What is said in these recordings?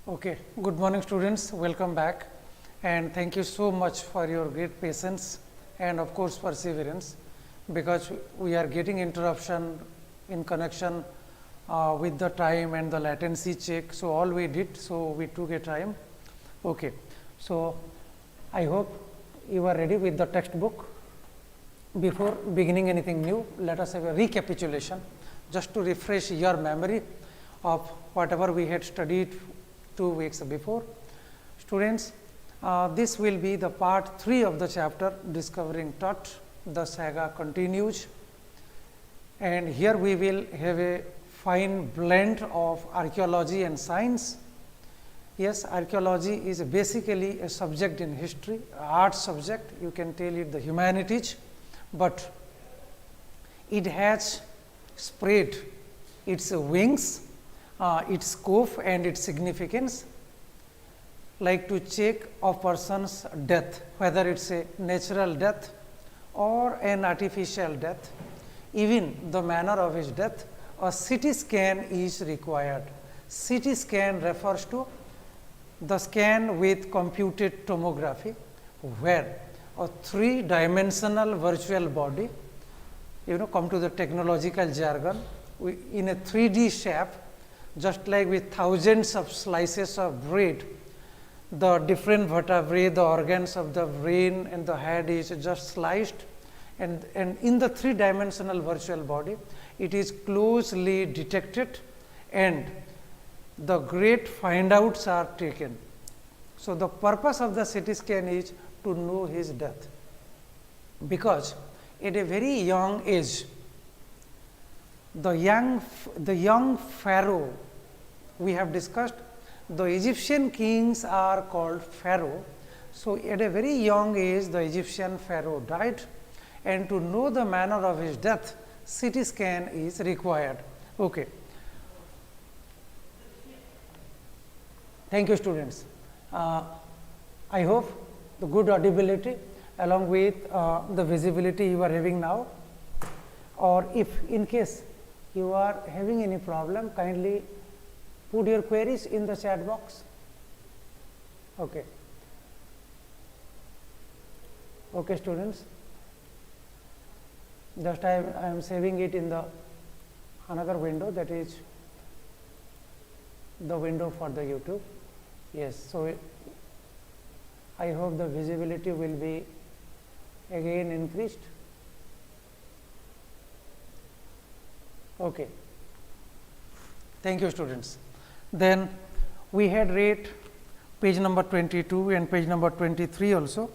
Okay, good morning students, welcome back and thank you so much for your great patience and of course perseverance, because we are getting interruption in connection with the time and the latency check. So, all we did, so we took a time. Okay. So, I hope you are ready with the textbook. Before beginning anything new, let us have a recapitulation just to refresh your memory of whatever we had studied 2 weeks before. Students, this will be the part 3 of the chapter Discovering Tut. The saga continues, and here we will have a fine blend of archaeology and science. Yes, archaeology is basically a subject in history, art subject, you can tell it the humanities, but it has spread its wings, its scope and its significance, like to check a person's death, whether it is a natural death or an artificial death, even the manner of his death. A CT scan is required. CT scan refers to the scan with computed tomography, where a 3-dimensional virtual body, come to the technological jargon, in a 3D shape, just like with thousands of slices of bread, the different vertebrae, the organs of the brain and the head is just sliced, and in the 3-dimensional virtual body, it is closely detected and the great find outs are taken. So, the purpose of the CT scan is to know his death, because at a very young age, the young pharaoh, we have discussed, the Egyptian kings are called pharaoh. So, at a very young age, the Egyptian pharaoh died, and to know the manner of his death, CT scan is required. Okay. Thank you, students. I hope the good audibility along with the visibility you are having now, or if in case you are having any problem, kindly put your queries in the chat box. Okay. Okay, students. Just I am saving it in the another window, that is the window for the YouTube. Yes. So, I hope the visibility will be again increased. Okay. Thank you, students. Then we had read page number 22 and page number 23 also.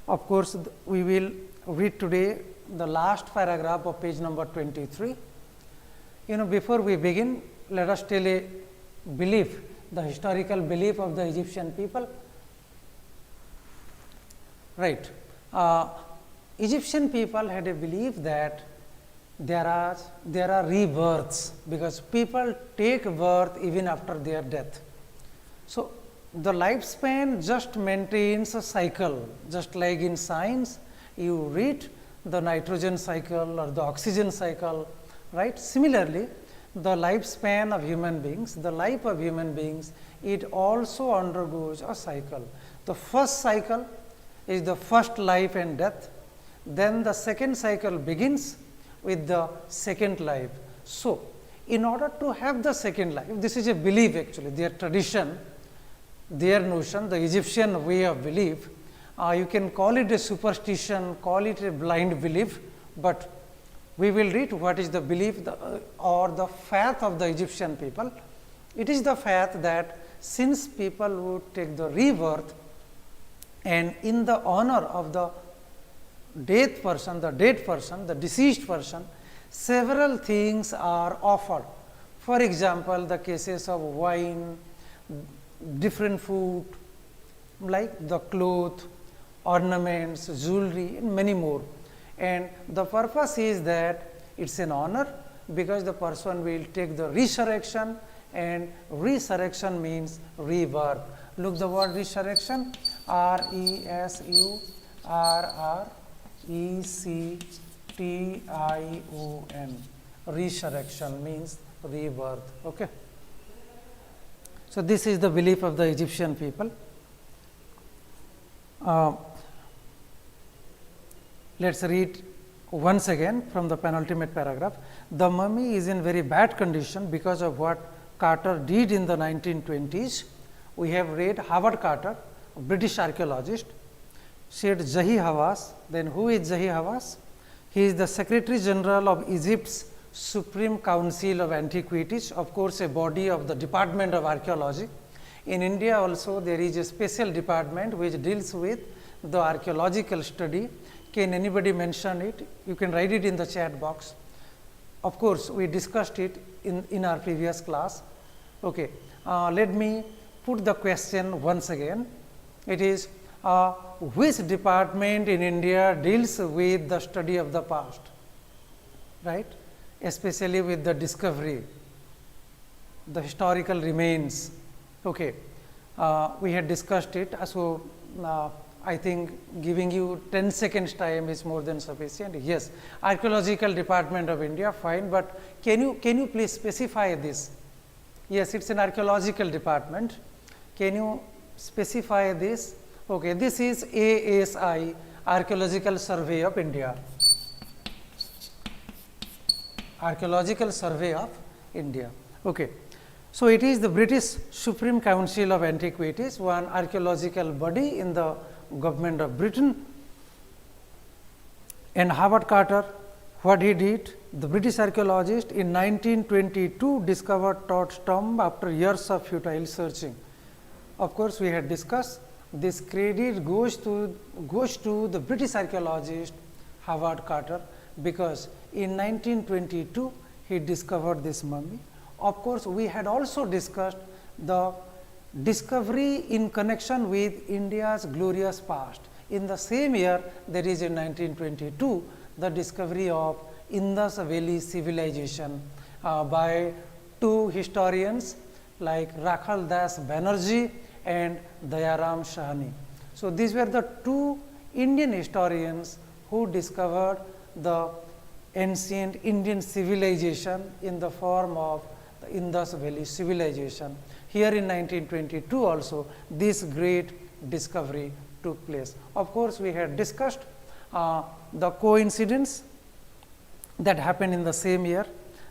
Of course, we will read today the last paragraph of page number 23. Before we begin, let us tell a belief, the historical belief of the Egyptian people. Right. Egyptian people had a belief that there are rebirths, because people take birth even after their death. So, the lifespan just maintains a cycle, just like in science you read the nitrogen cycle or the oxygen cycle, right. Similarly, the lifespan of human beings, the life of human beings, it also undergoes a cycle. The first cycle is the first life and death, then the second cycle begins with the second life. So, in order to have the second life, this is a belief actually, their tradition, their notion, the Egyptian way of belief, you can call it a superstition, call it a blind belief, but we will read what is the belief or the faith of the Egyptian people. It is the faith that since people would take the rebirth, and in the honor of the dead person, the deceased person, several things are offered. For example, the cases of wine, different food like the cloth, ornaments, jewelry and many more. And the purpose is that it is an honor, because the person will take the resurrection, and resurrection means rebirth. Look the word resurrection, resurrection, resurrection means rebirth. Okay. So, this is the belief of the Egyptian people. Let us read once again from the penultimate paragraph. The mummy is in very bad condition because of what Carter did in the 1920s. We have read Howard Carter, a British archaeologist, said Zahi Hawass. Then who is Zahi Hawass? He is the Secretary General of Egypt's Supreme Council of Antiquities, of course, a body of the Department of Archaeology. In India also there is a special department which deals with the archaeological study. Can anybody mention it? You can write it in the chat box. Of course, we discussed it in our previous class. Okay. Let me put the question once again. It is which department in India deals with the study of the past, right? Especially with the discovery, the historical remains. Okay. We had discussed it. So, I think giving you 10 seconds time is more than sufficient. Yes, Archaeological Department of India, fine, but can you please specify this? Yes, it is an archaeological department. Can you specify this? Okay, this is ASI, Archaeological Survey of India. Archaeological Survey of India. Okay. So, it is the British Supreme Council of Antiquities, one archaeological body in the government of Britain. And Howard Carter, what he did, the British archaeologist in 1922 discovered Todd's tomb after years of futile searching. Of course, we had discussed this credit goes to the British archaeologist Howard Carter, because in 1922 he discovered this mummy. Of course, we had also discussed the discovery in connection with India's glorious past. In the same year, that is in 1922, the discovery of Indus Valley civilization by two historians like Rakhal Das Banerjee and Dayaram Shahani. So, these were the two Indian historians who discovered the ancient Indian civilization in the form of the Indus Valley civilization. Here in 1922 also this great discovery took place. Of course, we had discussed the coincidence that happened in the same year.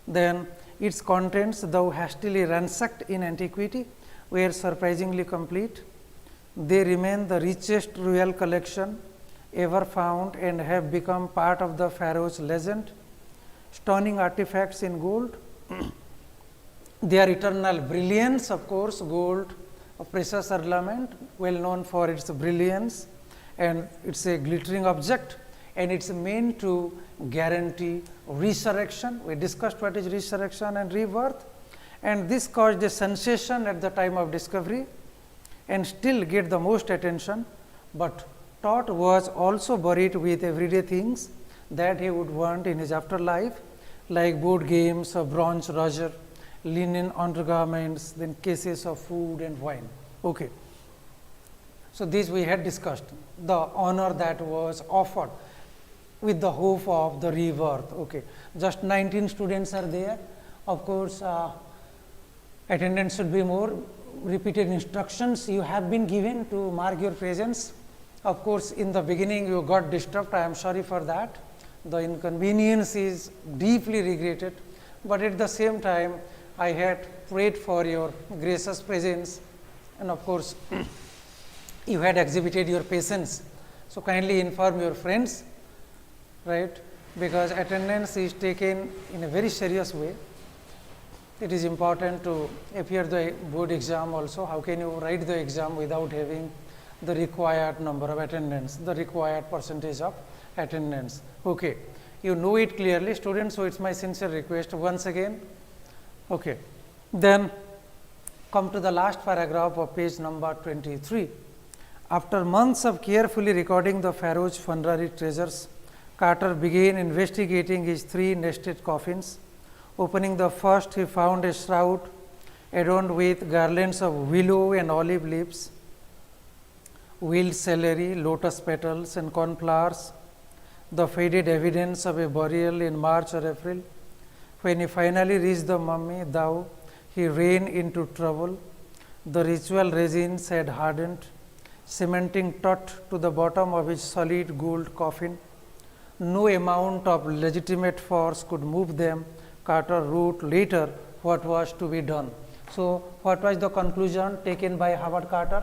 Then its contents, though hastily ransacked in antiquity, were surprisingly complete. They remain the richest royal collection ever found and have become part of the pharaoh's legend. Stunning artifacts in gold. Their eternal brilliance, of course, gold, a precious ornament, well known for its brilliance, and it is a glittering object, and it is meant to guarantee resurrection. We discussed what is resurrection and rebirth, and this caused a sensation at the time of discovery and still get the most attention, but Todd was also buried with everyday things that he would want in his afterlife, like board games, a bronze Roger, linen undergarments, then cases of food and wine. Okay. So, this we had discussed, the honor that was offered with the hope of the rebirth. Okay. Just 19 students are there. Of course, attendance should be more. Repeated instructions you have been given to mark your presence. Of course, in the beginning you got disturbed, I am sorry for that. The inconvenience is deeply regretted, but at the same time I had prayed for your gracious presence, and of course, you had exhibited your patience. So, kindly inform your friends, right, because attendance is taken in a very serious way. It is important to appear the board exam also. How can you write the exam without having the required number of attendance, the required percentage of attendance? Okay. You know it clearly, students, so it is my sincere request once again. Okay. Then come to the last paragraph of page number 23. After months of carefully recording the pharaoh's funerary treasures, Carter began investigating his three nested coffins. Opening the first, he found a shroud adorned with garlands of willow and olive leaves, wild celery, lotus petals and cornflowers, the faded evidence of a burial in March or April. When he finally reached the mummy, he ran into trouble. The ritual resins had hardened, cementing taut to the bottom of his solid gold coffin. No amount of legitimate force could move them. Carter wrote later what was to be done. So, what was the conclusion taken by Howard Carter?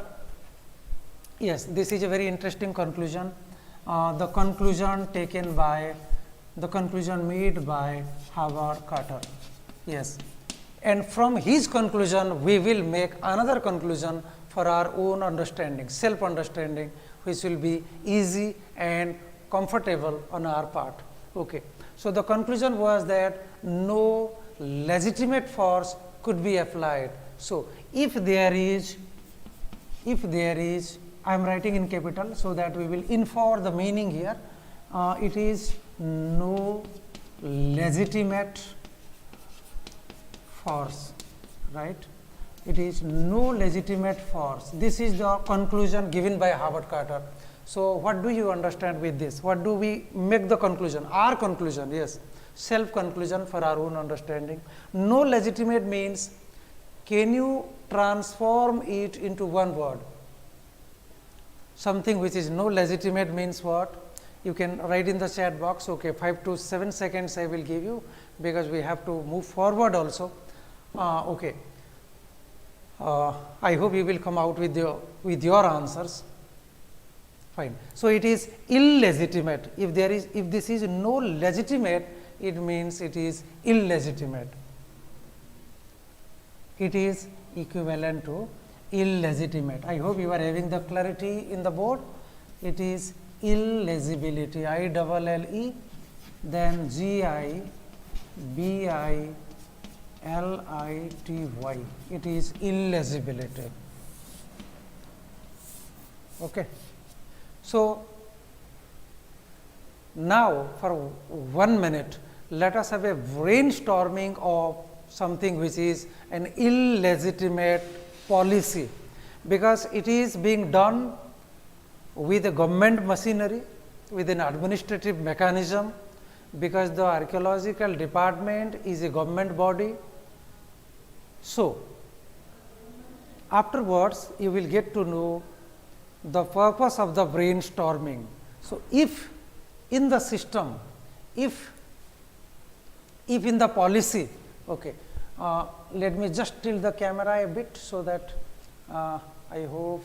Yes, this is a very interesting conclusion. The conclusion made by Howard Carter. Yes, and from his conclusion, we will make another conclusion for our own understanding, self understanding, which will be easy and comfortable on our part. Okay. So, the conclusion was that no legitimate force could be applied. So, if there is, I am writing in capital, so that we will infer the meaning here. It is no legitimate force, right? It is no legitimate force. This is the conclusion given by Howard Carter. So, what do you understand with this? What do we make the conclusion? Our conclusion, yes, self conclusion for our own understanding. No legitimate means, can you transform it into one word? Something which is no legitimate means what? You can write in the chat box. Okay, 5 to 7 seconds I will give you, because we have to move forward also. Okay. I hope you will come out with your answers. Fine. So, it is illegitimate. If this is no legitimate, it means it is illegitimate. It is equivalent to illegitimate. I hope you are having the clarity in the board. It is illegibility, ILLE, then GIBILITY. It is illegibility. Okay. So, now for 1 minute, let us have a brainstorming of something which is an illegitimate policy, because it is being done with a government machinery, with an administrative mechanism, because the Archeological Department is a government body. So, afterwards you will get to know the purpose of the brainstorming. So, if in the system, if in the policy, okay, let me just tilt the camera a bit, so that I hope,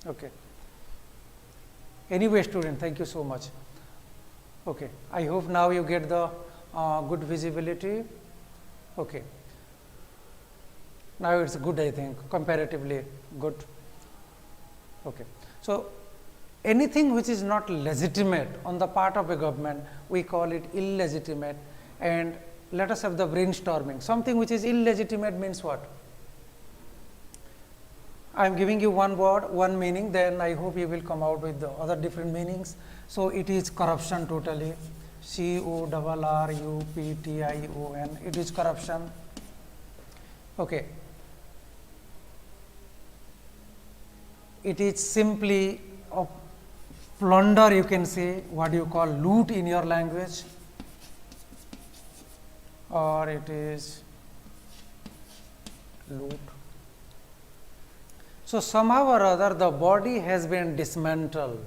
okay. Anyway, student, thank you so much. Okay, I hope now you get the good visibility. Okay, now it's good, I think, comparatively good. Okay. So, anything which is not legitimate on the part of a government, we call it illegitimate, and let us have the brainstorming. Something which is illegitimate means what? I am giving you one word, one meaning, then I hope you will come out with the other different meanings. So, it is corruption totally, CORRUPTION, it is corruption. Okay. It is simply a plunder, you can say, what you call loot in your language, or it is loot. So, somehow or other the body has been dismantled,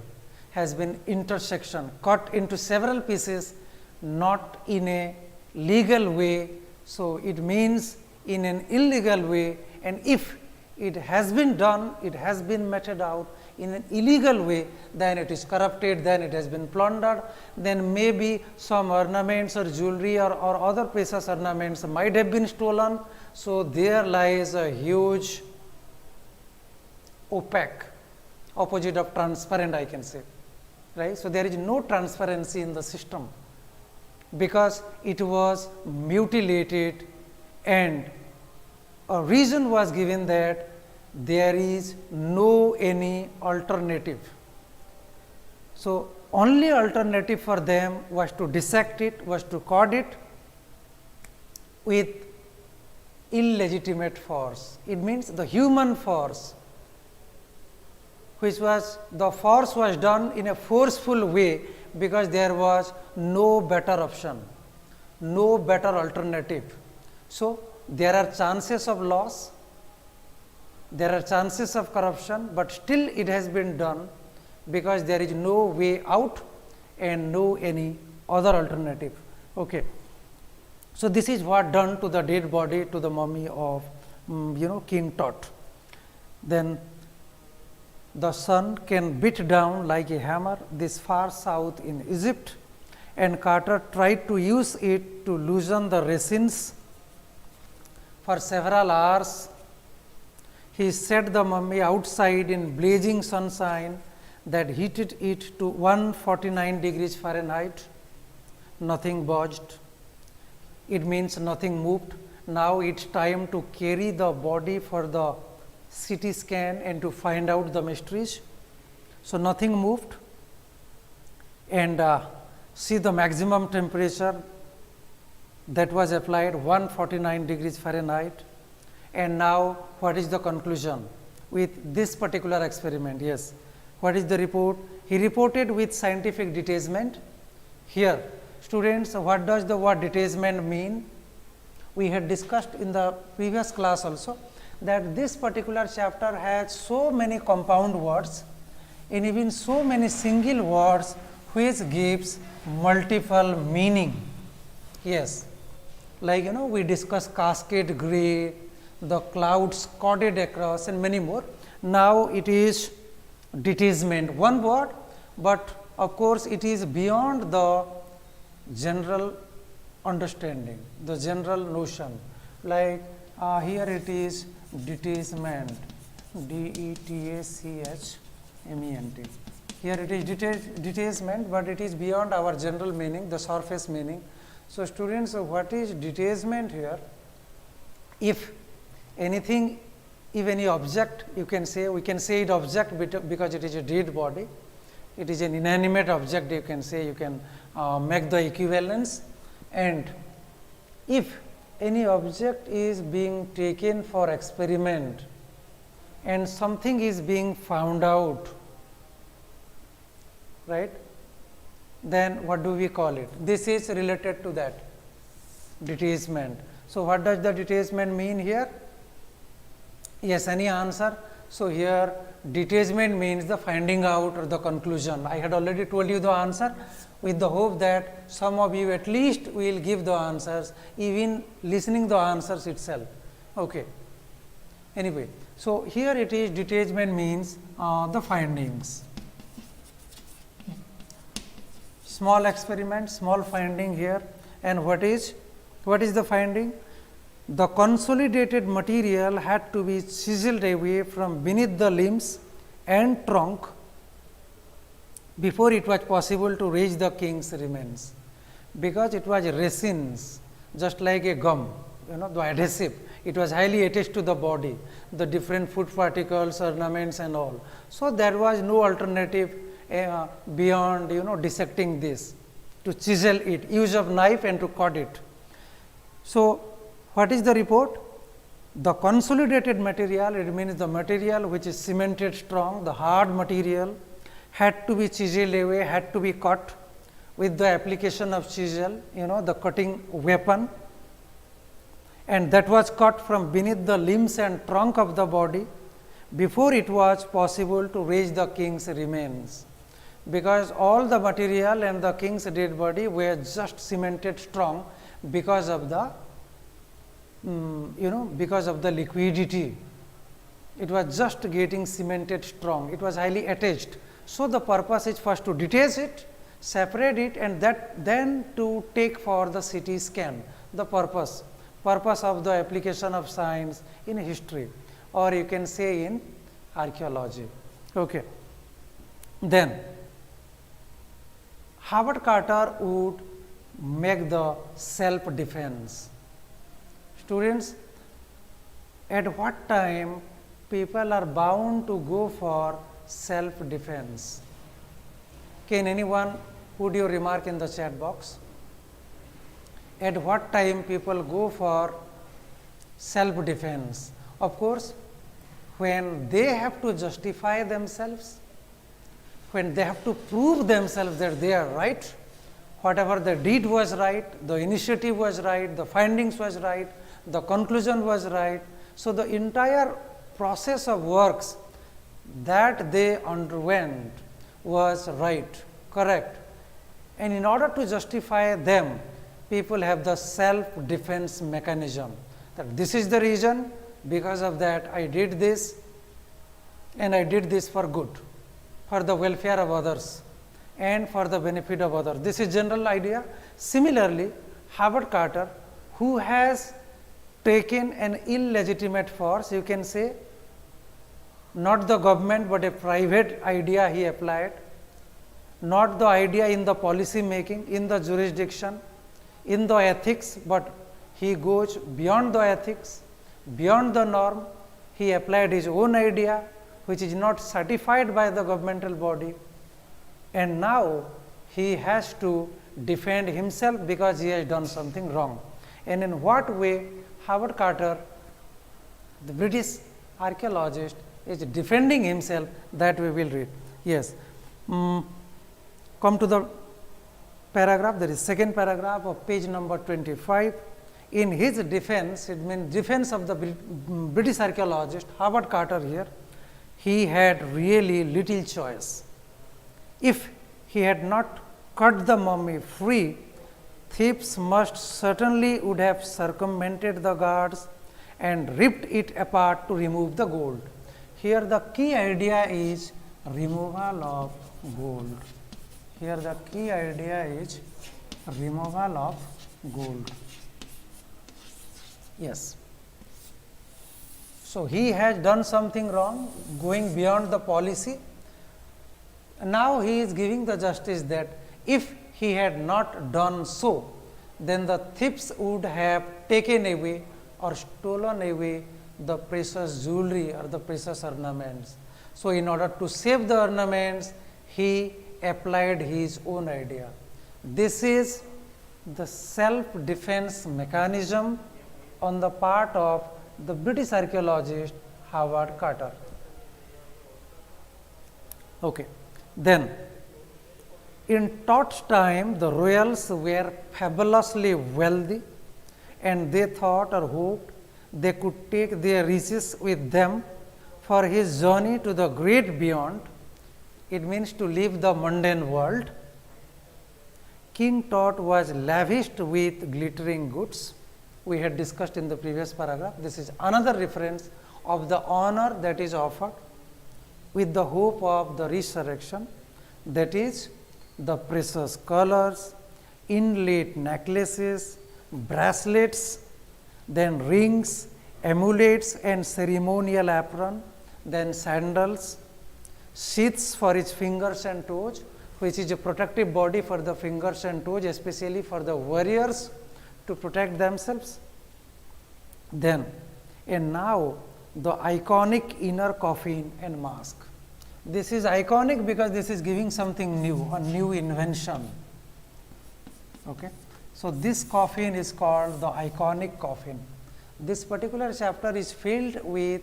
has been intersection, cut into several pieces, not in a legal way. So, it means in an illegal way, and if it has been done, it has been meted out in an illegal way, then it is corrupted, then it has been plundered, then maybe some ornaments or jewelry or other precious ornaments might have been stolen. So, there lies a huge opaque, opposite of transparent, I can say, right. So, there is no transparency in the system, because it was mutilated, and a reason was given that there is no any alternative. So, only alternative for them was to dissect it, was to cord it with illegitimate force. It means the human force, which was the force was done in a forceful way, because there was no better option, no better alternative. So, there are chances of loss, There are chances of corruption, but still it has been done because there is no way out and no any other alternative. Okay. So, this is what done to the dead body, to the mummy of King Tut. Then the sun can beat down like a hammer this far south in Egypt, and Carter tried to use it to loosen the resins. For several hours, he set the mummy outside in blazing sunshine that heated it to 149 degrees Fahrenheit. Nothing budged. It means nothing moved. Now it's time to carry the body for the CT scan and to find out the mysteries. So, nothing moved, and see the maximum temperature that was applied 149 degrees Fahrenheit. And now, what is the conclusion with this particular experiment? Yes, what is the report? He reported with scientific detachment. Here, students, what does the word detachment mean? We had discussed in the previous class also that this particular chapter has so many compound words and even so many single words which gives multiple meaning. Yes, like we discussed cascade gray, the clouds corded across and many more. Now, it is detachment, one word, but of course, it is beyond the general understanding, the general notion, like here it is detachment, D-E-T-A-C-H-M-E-N-T. Here it is detachment, but it is beyond our general meaning, the surface meaning. So, students, what is detachment here? If anything, if any object, you can say, we can say it object because it is a dead body, it is an inanimate object, you can say, you can make the equivalence. And if any object is being taken for experiment and something is being found out, right, then what do we call it? This is related to that detachment. So, what does the detachment mean here? Yes, any answer? So, here detachment means the finding out or the conclusion. I had already told you the answer, with the hope that some of you at least will give the answers, even listening the answers itself. Okay. Anyway, so here it is detachment means the findings. Small experiment, small finding here, and what is the finding? The consolidated material had to be chiseled away from beneath the limbs and trunk before it was possible to raise the king's remains, because it was resins, just like a gum, the adhesive. It was highly attached to the body, the different food particles, ornaments and all. So, there was no alternative beyond dissecting this, to chisel it, use of knife and to cut it. So, what is the report? The consolidated material, it means the material which is cemented strong, the hard material had to be chiseled away, had to be cut with the application of chisel, the cutting weapon, and that was cut from beneath the limbs and trunk of the body before it was possible to raise the king's remains, because all the material and the king's dead body were just cemented strong because of the because of the liquidity. It was just getting cemented strong, it was highly attached. So, the purpose is first to detach it, separate it, and then to take for the CT scan, the purpose of the application of science in history, or you can say in archaeology. Okay. Then Howard Carter would make the self defense. Students, at what time people are bound to go for self defense? Can anyone put your remark in the chat box? At what time people go for self defense? Of course, when they have to justify themselves, when they have to prove themselves that they are right, whatever they did was right, the initiative was right, the findings was right, the conclusion was right. So, the entire process of works that they underwent was right, correct. And in order to justify them, people have the self-defense mechanism, that this is the reason, because of that I did this, and I did this for good, for the welfare of others and for the benefit of others. This is general idea. Similarly, Howard Carter, who has taken an illegitimate force, you can say, not the government, but a private idea he applied, not the idea in the policy making, in the jurisdiction, in the ethics, but he goes beyond the ethics, beyond the norm. He applied his own idea, which is not certified by the governmental body, and now he has to defend himself because he has done something wrong. And in what way Howard Carter, the British archaeologist, is defending himself, that we will read. Yes. Come to the paragraph, there is second paragraph of page number 25. In his defense, it means defense of the British archaeologist Howard Carter here, he had really little choice. If he had not cut the mummy free, thieves must certainly would have circumvented the guards and ripped it apart to remove the gold. Here the key idea is removal of gold. Here the key idea is removal of gold. Yes. So, he has done something wrong, going beyond the policy. Now, he is giving the justice that if he had not done so, then the thieves would have taken away or stolen away the precious jewelry or the precious ornaments. So, in order to save the ornaments, he applied his own idea. This is the self-defense mechanism on the part of the British archaeologist Howard Carter. Okay. Then, in Todd's time, the royals were fabulously wealthy, and they thought or hoped they could take their riches with them for his journey to the great beyond. It means to leave the mundane world. King Tut was lavished with glittering goods. We had discussed in the previous paragraph. This is another reference of the honor that is offered with the hope of the resurrection, that is the precious colors, inlaid necklaces, bracelets, then rings, amulets and ceremonial apron, then sandals, sheaths for his fingers and toes, which is a protective body for the fingers and toes, especially for the warriors to protect themselves. Then, and now the iconic inner coffin and mask. This is iconic because this is giving something new, a new invention. Okay. So, this coffin is called the iconic coffin. This particular chapter is filled with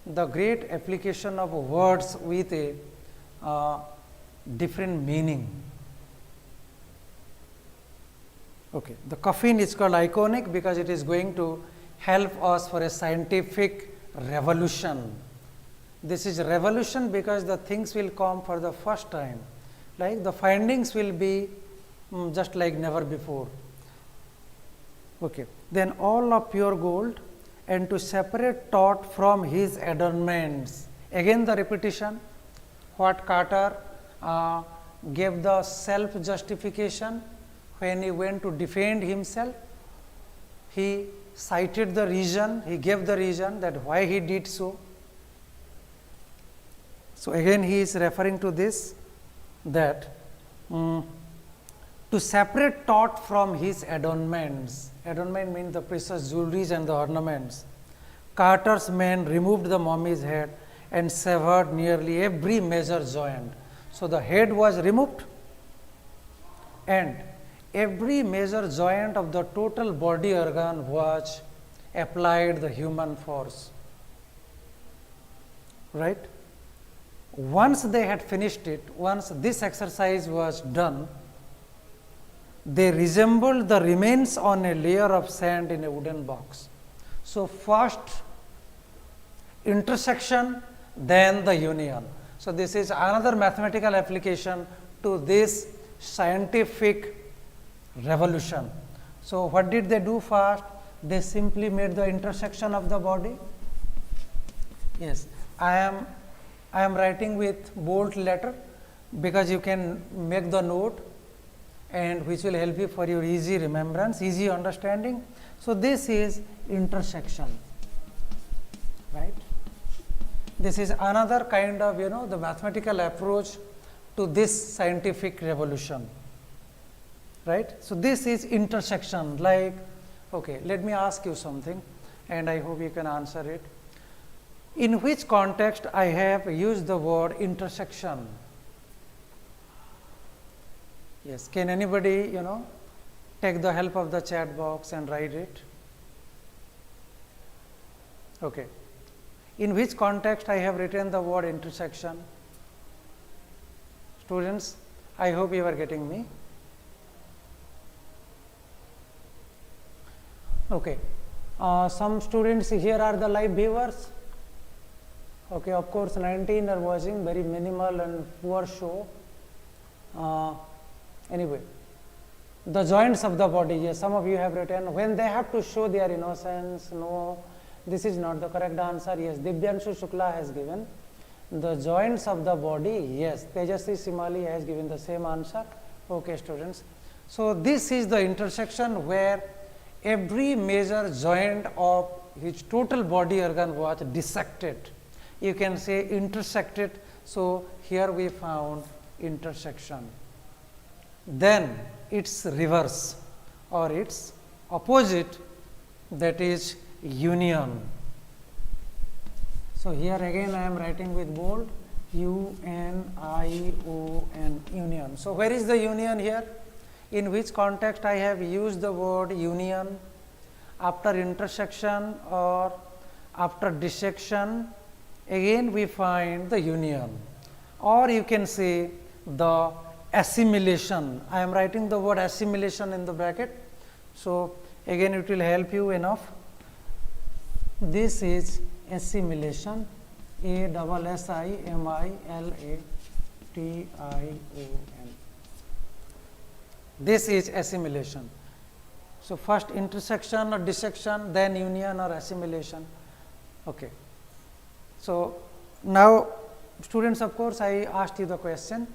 the great application of words with a different meaning. Okay. The coffin is called iconic because it is going to help us for a scientific revolution. This is revolution because the things will come for the first time, like the findings will be just like never before. Okay. Then all of pure gold, and to separate Tut from his adornments. Again the repetition, what Carter gave the self justification when he went to defend himself. He cited the reason, he gave the reason that why he did so. So, again he is referring to this, that to separate Tut from his adornments. Adornment means the precious jewelries and the ornaments. Carter's men removed the mummy's head and severed nearly every major joint. So, the head was removed and every major joint of the total body organ was applied the human force. Right? Once they had finished it, once this exercise was done, they resembled the remains on a layer of sand in a wooden box. So, first intersection, then the union. So, this is another mathematical application to this scientific revolution. So, what did they do first? They simply made the intersection of the body. Yes, I am writing with bold letter because you can make the note and which will help you for your easy remembrance, easy understanding. So, this is intersection, right. This is another kind of the mathematical approach to this scientific revolution, right. So, this is intersection, like, okay, let me ask you something and I hope you can answer it. In which context I have used the word intersection? Yes, can anybody take the help of the chat box and write it? Okay. In which context I have written the word intersection? Students, I hope you are getting me. Okay. Some students here are the live viewers. Okay, of course 19 are watching, very minimal and poor show. Anyway, the joints of the body, yes, some of you have written, when they have to show their innocence, no, this is not the correct answer. Yes, Divyanshu Shukla has given the joints of the body. Yes, Tejasvi Simali has given the same answer. Okay, students. So, this is the intersection where every major joint of his total body organ was dissected. You can say intersected. So, here we found intersection. Then its reverse or its opposite, that is union. So, here again I am writing with bold UNION, union. So, where is the union here? In which context I have used the word union? After intersection or after dissection, again we find the union, or you can say the assimilation. I am writing the word assimilation in the bracket. So, again it will help you enough. This is assimilation, ASSIMILATION. This is assimilation. So, first intersection or dissection, then union or assimilation. Okay. So, now students, of course, I asked you the question.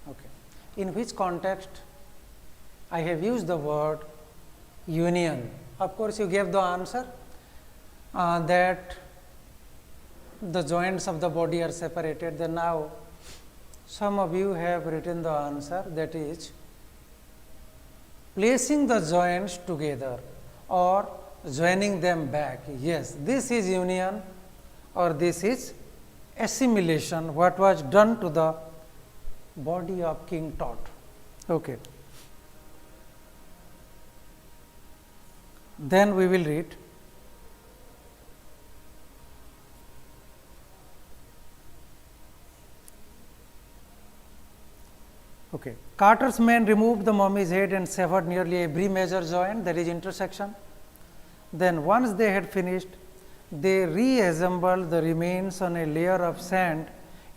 Okay. In which context I have used the word union? Of course, you gave the answer that the joints of the body are separated. Then now, some of you have written the answer, that is placing the joints together or joining them back. Yes, this is union or this is assimilation, what was done to the body of King Tut. Okay. Then we will read. Okay. Carter's men removed the mummy's head and severed nearly every major joint, that is intersection. Then once they had finished, they reassembled the remains on a layer of sand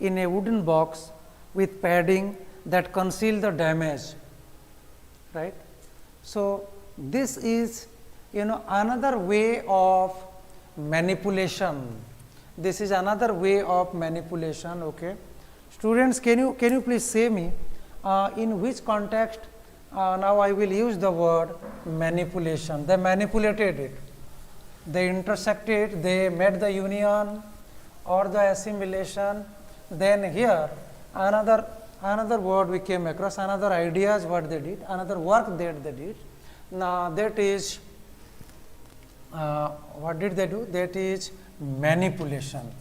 in a wooden box with padding that concealed the damage, right. So, this is another way of manipulation. This is another way of manipulation. Okay. Students, can you please say me in which context now I will use the word manipulation. They manipulated it, they intersected, they made the union or the assimilation. Then here another word we came across, another ideas what they did, another work that they did. Now that is what did they do? That is manipulation.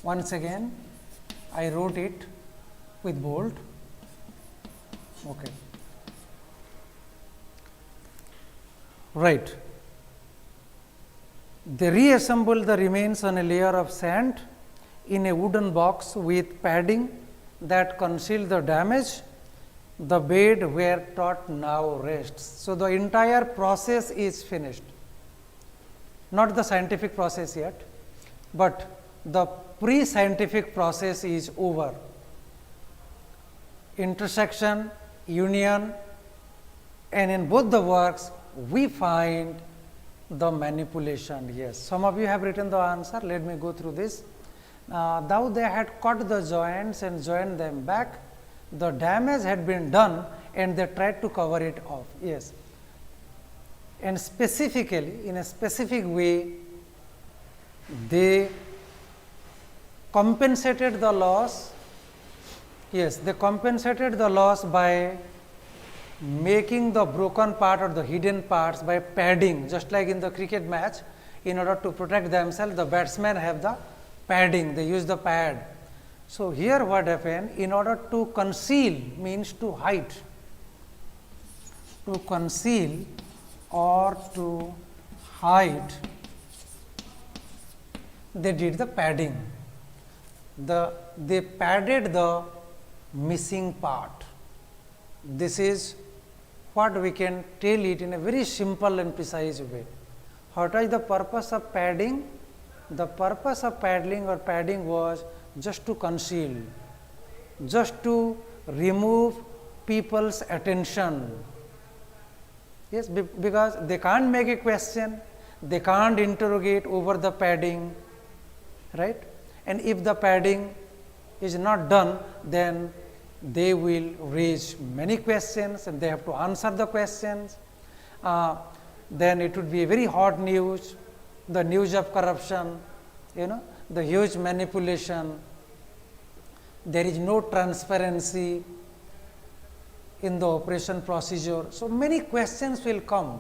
Once again I wrote it with bold. Okay. Right. They reassembled the remains on a layer of sand in a wooden box with padding that concealed the damage. The bed where Tut now rests. So, the entire process is finished. not the scientific process yet, but the pre-scientific process is over. Intersection, union, and in both the works we find the manipulation. Yes, some of you have written the answer. Let me go through this. Thou they had cut the joints and joined them back. The damage had been done and they tried to cover it off. Yes, and specifically in a specific way they compensated the loss. Yes, they compensated the loss by making the broken part or the hidden parts by padding, just like in the cricket match. In order to protect themselves, the batsmen have the padding, they use the pad. So, here what happened, in order to conceal means to hide, to conceal or to hide, they did the padding. They padded the missing part. This is what we can tell it in a very simple and precise way. What is the purpose of padding? The purpose of padding or padding was just to conceal, just to remove people's attention. Yes, because they can't make a question, they can't interrogate over the padding, right? And if the padding is not done, then they will raise many questions and they have to answer the questions. Then it would be a very hot news, the news of corruption, the huge manipulation. There is no transparency in the operation procedure. So, many questions will come,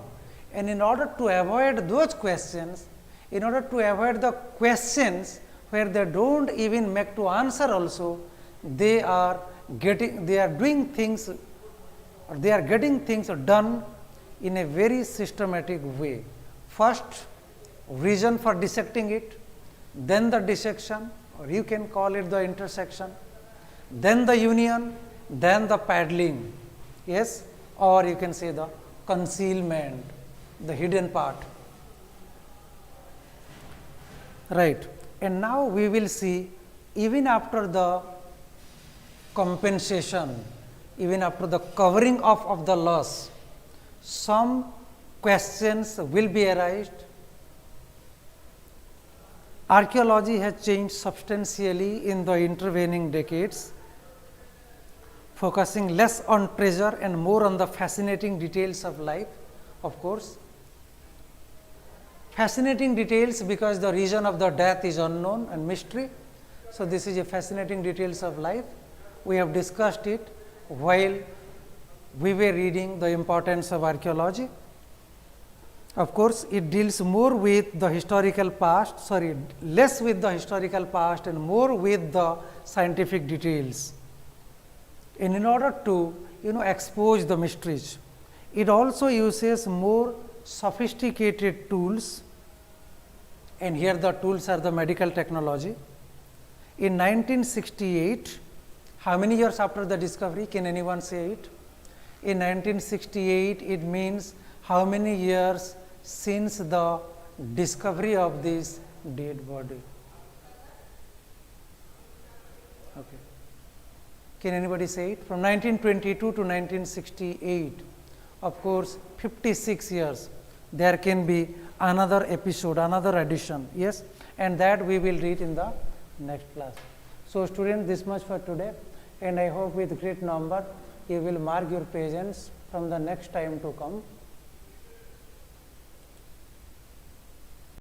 and in order to avoid those questions, in order to avoid the questions where they do not even make to answer also, they are doing things, or they are getting things done in a very systematic way. First, reason for dissecting it, then the dissection, or you can call it the intersection, then the union, then the paddling, yes, or you can say the concealment, the hidden part, right. And now we will see, even after the compensation, even after the covering up of the loss, some questions will be arised. Archaeology has changed substantially in the intervening decades, focusing less on treasure and more on the fascinating details of life, of course. Fascinating details because the reason of the death is unknown and mystery. So, this is a fascinating details of life. We have discussed it while we were reading the importance of archaeology. Of course, it deals more with the historical past, less with the historical past and more with the scientific details. And in order to expose the mysteries, it also uses more sophisticated tools, and here the tools are the medical technology. In 1968, how many years after the discovery, can anyone say it? In 1968, it means how many years since the discovery of this dead body? Okay. Can anybody say it? From 1922 to 1968, of course, 56 years. There can be another episode, another edition, yes, and that we will read in the next class. So, students, this much for today, and I hope with great number you will mark your presence from the next time to come.